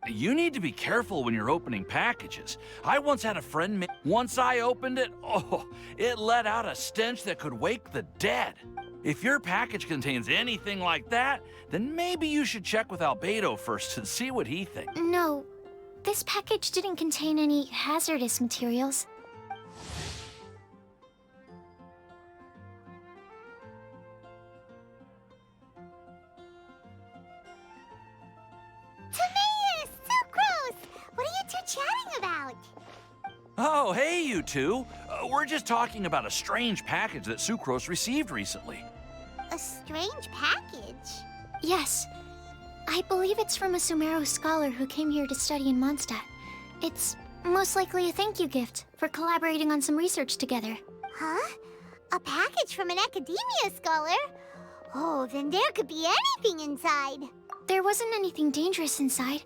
You need to be careful when you're opening packages. I once had a friend. Once I opened it, oh, it let out a stench that could wake the dead. If your package contains anything like that, then maybe you should check with Albedo first and see what he thinks. No, this package didn't contain any hazardous materials. Timaeus! Sucrose! What are you two chatting about? Oh, hey, you two. We're just talking about a strange package that Sucrose received recently. A strange package? Yes. I believe it's from a Sumeru scholar who came here to study in Mondstadt. It's most likely a thank you gift for collaborating on some research together. Huh? A package from an academia scholar? Oh, then there could be anything inside. There wasn't anything dangerous inside,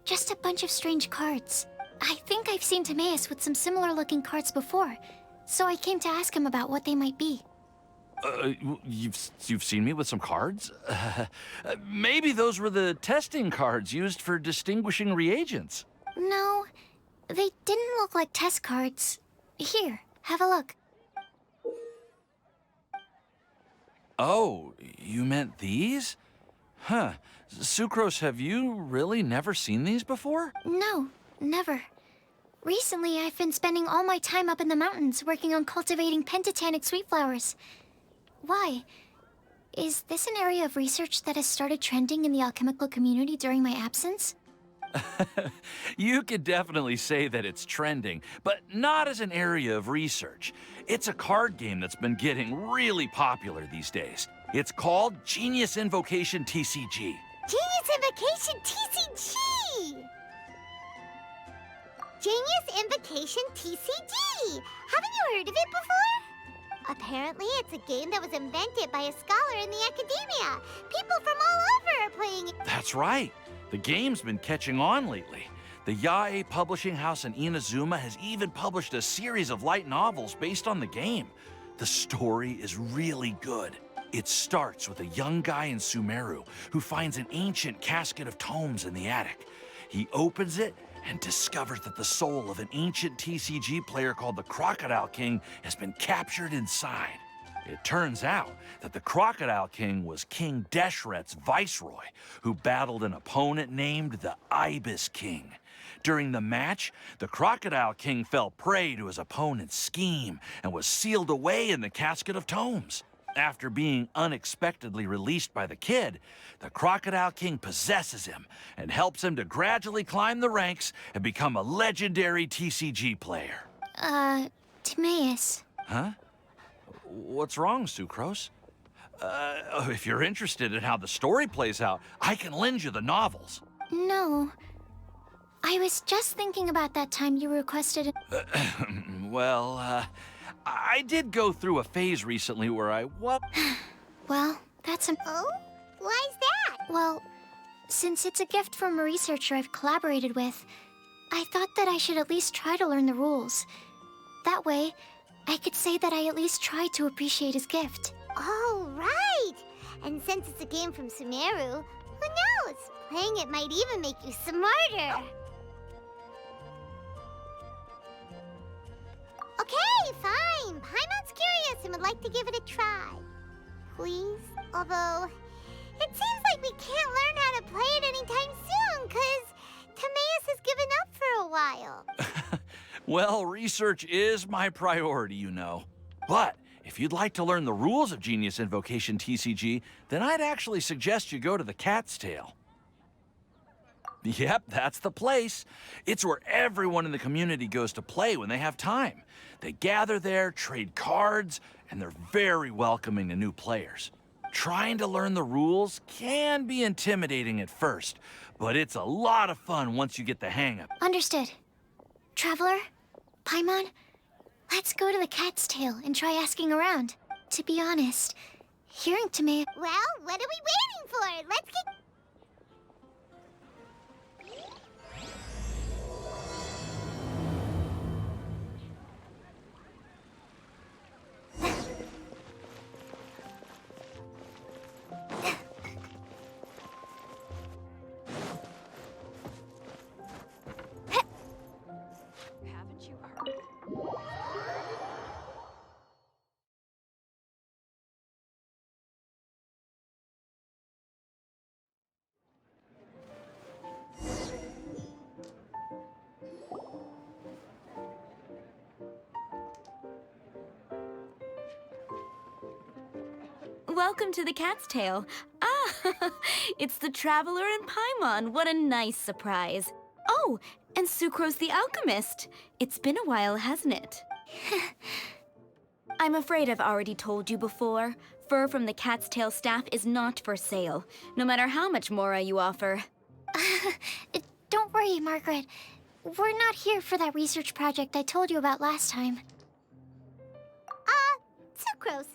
just a bunch of strange cards. I think I've seen Timaeus with some similar-looking cards before, so I came to ask him about what they might be. You've seen me with some cards? Maybe those were the testing cards used for distinguishing reagents. No, they didn't look like test cards. Here, have a look. Oh, you meant these? Huh. Sucrose, have you really never seen these before? No, never. Recently, I've been spending all my time up in the mountains working on cultivating pentatonic sweet flowers. Why? Is this an area of research that has started trending in the alchemical community during my absence? You could definitely say that it's trending, but not as an area of research. It's a card game that's been getting really popular these days. It's called Genius Invocation TCG. Genius Invocation TCG! Genius Invocation TCG! Haven't you heard of it before? Apparently, it's a game that was invented by a scholar in the academia. People from all over are playing it. That's right. The game's been catching on lately. The Yae publishing house in Inazuma has even published a series of light novels based on the game. The story is really good. It starts with a young guy in Sumeru who finds an ancient casket of tomes in the attic. He opens it and discovers that the soul of an ancient TCG player called the Crocodile King has been captured inside. It turns out that the Crocodile King was King Deshret's viceroy, who battled an opponent named the Ibis King. During the match, the Crocodile King fell prey to his opponent's scheme and was sealed away in the casket of tomes. After being unexpectedly released by the kid, the Crocodile King possesses him and helps him to gradually climb the ranks and become a legendary TCG player. Timaeus. Huh? What's wrong, Sucrose? If you're interested in how the story plays out, I can lend you the novels. No. I was just thinking about that time you requested Well, I did go through a phase recently where I Well, that's a... Oh? Why's that? Well, since it's a gift from a researcher I've collaborated with, I thought that I should at least try to learn the rules. That way, I could say that I at least tried to appreciate his gift. Oh, right! And since it's a game from Sumeru, who knows? Playing it might even make you smarter. Okay, fine. Paimon's curious and would like to give it a try. Please? Although, it seems like we can't learn how to play it anytime soon, because Timaeus has given up for a while. Well, research is my priority, you know. But if you'd like to learn the rules of Genius Invocation TCG, then I'd actually suggest you go to the Cat's Tail. Yep, that's the place. It's where everyone in the community goes to play when they have time. They gather there, trade cards, and they're very welcoming to new players. Trying to learn the rules can be intimidating at first, but it's a lot of fun once you get the hang of it. Understood. Traveler, Paimon, let's go to the Cat's Tail and try asking around. To be honest, hearing Timaeus... Well, what are we waiting for? Let's get... Welcome to the Cat's Tail. Ah, it's the Traveler and Paimon. What a nice surprise. Oh, and Sucrose the Alchemist. It's been a while, hasn't it? I'm afraid I've already told you before. Fur from the Cat's Tail staff is not for sale, no matter how much Mora you offer. Don't worry, Margaret. We're not here for that research project I told you about last time. Sucrose,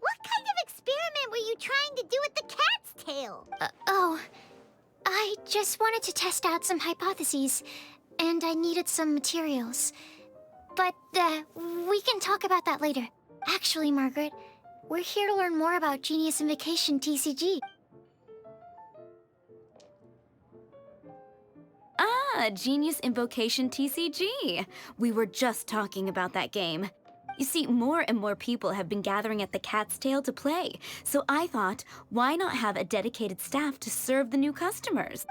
what kind of experiment were you trying to do with the cat's tail? I just wanted to test out some hypotheses, and I needed some materials. But, we can talk about that later. Actually, Margaret, we're here to learn more about Genius Invocation TCG. Ah, Genius Invocation TCG. We were just talking about that game. You see, more and more people have been gathering at the Cat's Tail to play, so I thought, why not have a dedicated staff to serve the new customers?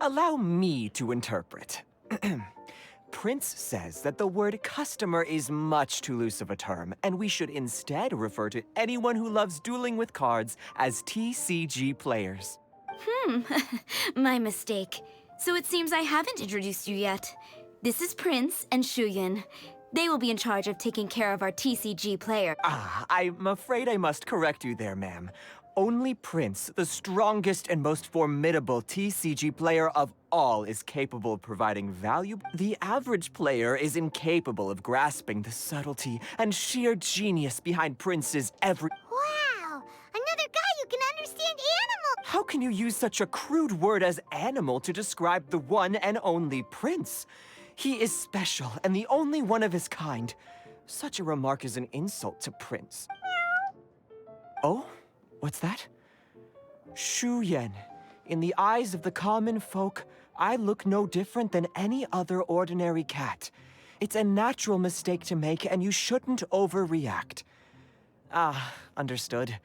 Allow me to interpret. Prince says that the word customer is much too loose of a term, and we should instead refer to anyone who loves dueling with cards as TCG players. My mistake. So it seems I haven't introduced you yet. This is Prince and Shuyan. They will be in charge of taking care of our TCG player. I'm afraid I must correct you there, ma'am. Only Prince, the strongest and most formidable TCG player of all, is capable of providing value. The average player is incapable of grasping the subtlety and sheer genius behind Prince's every... Wow, another guy who can understand animals! How can you use such a crude word as animal to describe the one and only Prince? He is special and the only one of his kind. Such a remark is an insult to Prince. Oh? What's that? Shuyan. In the eyes of the common folk, I look no different than any other ordinary cat. It's a natural mistake to make, and you shouldn't overreact. Understood.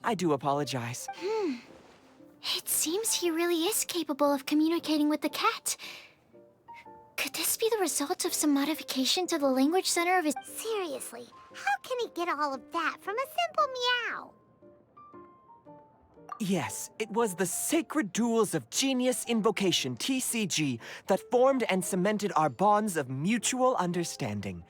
I do apologize. It seems he really is capable of communicating with the cat. Could this be the result of some modification to the language center of his... Seriously, how can he get all of that from a simple meow? Yes, it was the sacred duels of Genius Invocation, TCG, that formed and cemented our bonds of mutual understanding.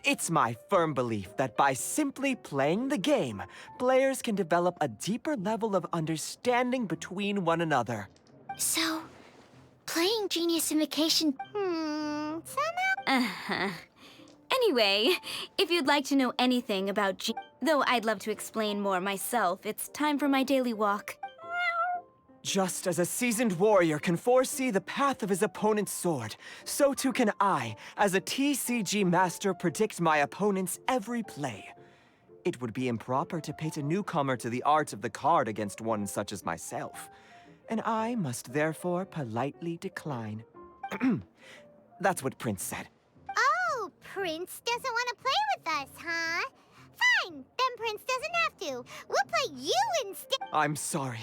It's my firm belief that by simply playing the game, players can develop a deeper level of understanding between one another. So, playing Genius Invocation... Somehow... Anyway, if you'd like to know anything about though I'd love to explain more myself, it's time for my daily walk. Just as a seasoned warrior can foresee the path of his opponent's sword, so too can I, as a TCG master, predict my opponent's every play. It would be improper to pit a newcomer to the art of the card against one such as myself, and I must therefore politely decline. That's what Prince said. Oh, Prince doesn't want to play with us, huh? Fine, then Prince doesn't have to. We'll play you instead. I'm sorry,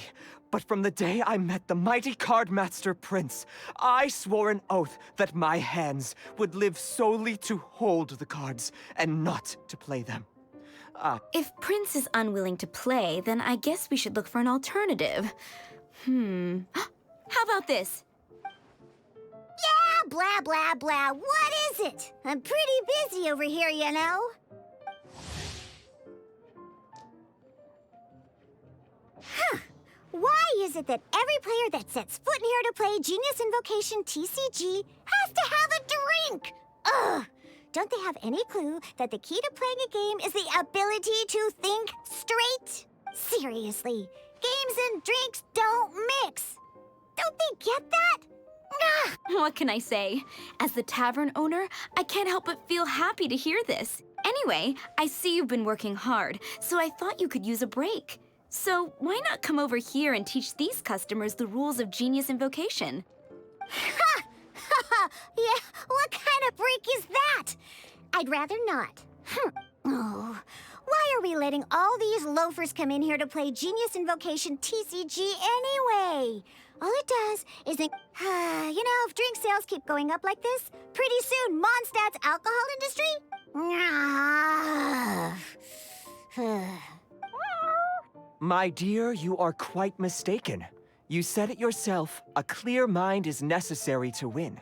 but from the day I met the mighty card master Prince, I swore an oath that my hands would live solely to hold the cards and not to play them. If Prince is unwilling to play, then I guess we should look for an alternative. How about this? Yeah, blah, blah, blah. What is it? I'm pretty busy over here, you know. Why is it that every player that sets foot in here to play Genius Invocation TCG has to have a drink? Ugh! Don't they have any clue that the key to playing a game is the ability to think straight? Seriously, games and drinks don't mix. Don't they get that? What can I say? As the tavern owner, I can't help but feel happy to hear this. Anyway, I see you've been working hard, so I thought you could use a break. So why not come over here and teach these customers the rules of Genius Invocation? Ha! Yeah, what kind of break is that? I'd rather not. Oh, why are we letting all these loafers come in here to play Genius Invocation TCG anyway? All it does is you know, if drink sales keep going up like this, pretty soon Mondstadt's alcohol industry... My dear, you are quite mistaken. You said it yourself, a clear mind is necessary to win.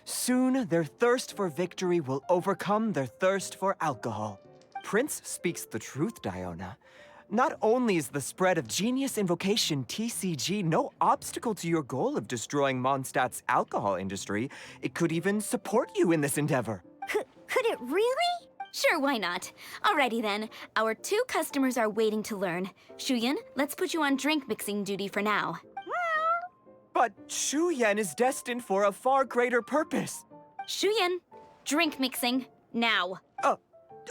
Soon, their thirst for victory will overcome their thirst for alcohol. Prince speaks the truth, Diona. Not only is the spread of Genius Invocation TCG no obstacle to your goal of destroying Mondstadt's alcohol industry, it could even support you in this endeavor. Could it really? Sure, why not? Alrighty then. Our 2 customers are waiting to learn. Shuyan, let's put you on drink mixing duty for now. But Shuyan is destined for a far greater purpose. Shuyan, drink mixing, now.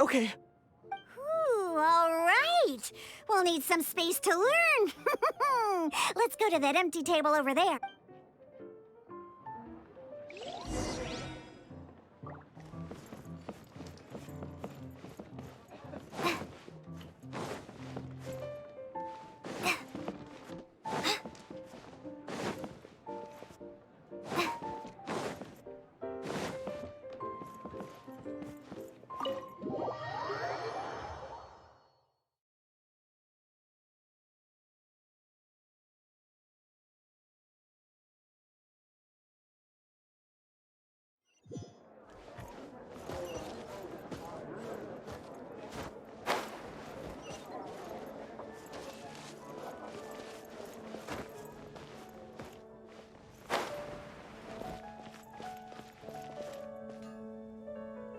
Okay. Ooh, all right. We'll need some space to learn. Let's go to that empty table over there.